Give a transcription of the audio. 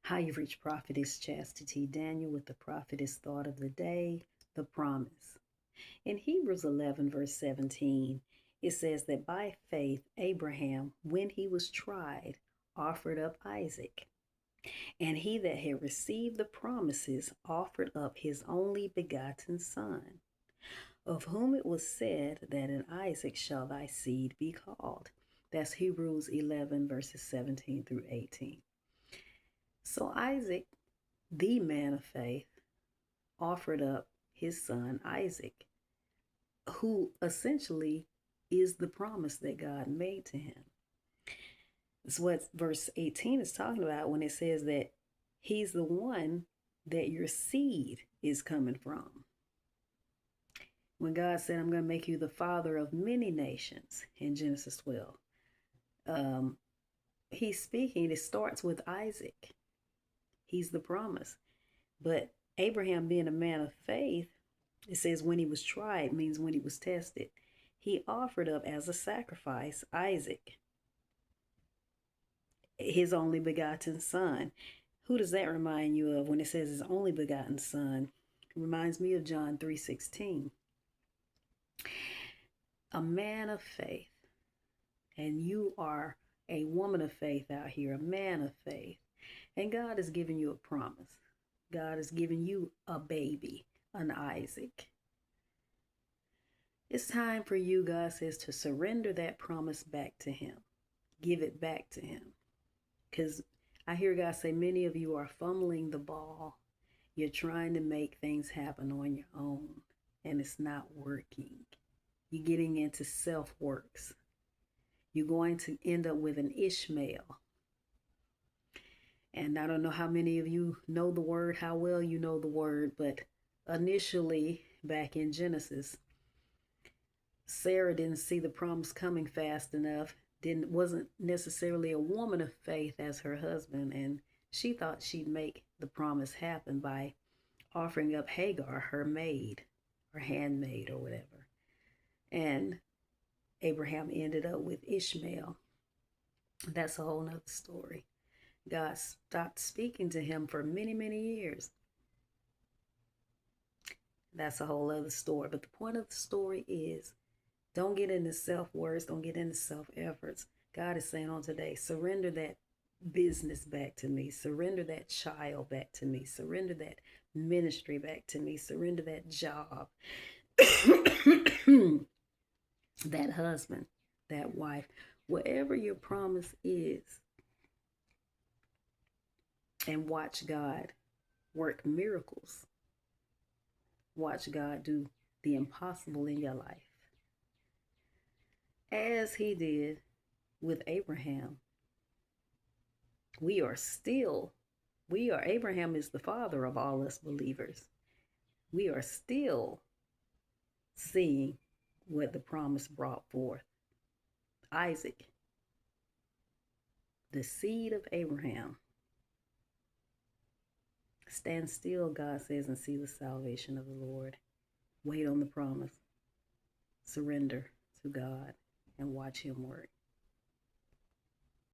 Hi, you've reached Prophetess Chastity Daniel with the Prophetess Thought of the Day, the promise. In Hebrews 11, verse 17, it says that by faith, Abraham, when he was tried, offered up Isaac. And he that had received the promises offered up his only begotten son, of whom it was said that in Isaac shall thy seed be called. That's Hebrews 11, verses 17 through 18. So Isaac, the man of faith, offered up his son Isaac, who essentially is the promise that God made to him. It's what verse 18 is talking about when it says that he's the one that your seed is coming from. When God said, I'm going to make you the father of many nations in Genesis 12, he's speaking, it starts with Isaac. He's the promise. But Abraham, being a man of faith, it says when he was tried means when he was tested. He offered up as a sacrifice Isaac, his only begotten son. Who does that remind you of when it says his only begotten son? It reminds me of John 3:16. A man of faith, and you are a woman of faith out here, a man of faith, and God has given you a promise. God has given you a baby, an Isaac. It's time for you, God says, to surrender that promise back to him. Give it back to him. Because I hear God say many of you are fumbling the ball. You're trying to make things happen on your own, and it's not working. You're getting into self-works. You're going to end up with an Ishmael. And I don't know how many of you know the word, how well you know the word, but initially, back in Genesis, Sarah didn't see the promise coming fast enough, wasn't necessarily a woman of faith as her husband, and she thought she'd make the promise happen by offering up Hagar, her maid, or handmaid, or whatever. And Abraham ended up with Ishmael. That's a whole nother story. God stopped speaking to him for many, many years. That's a whole other story. But the point of the story is, don't get into self-worth. Don't get into self-efforts. God is saying on today, surrender that business back to me. Surrender that child back to me. Surrender that ministry back to me. Surrender that job. That husband, that wife, whatever your promise is. And watch God work miracles. Watch God do the impossible in your life. As he did with Abraham. Abraham is the father of all us believers. We are still seeing what the promise brought forth. Isaac, the seed of Abraham. Stand still, God says, and see the salvation of the Lord. Wait on the promise. Surrender to God and watch him work.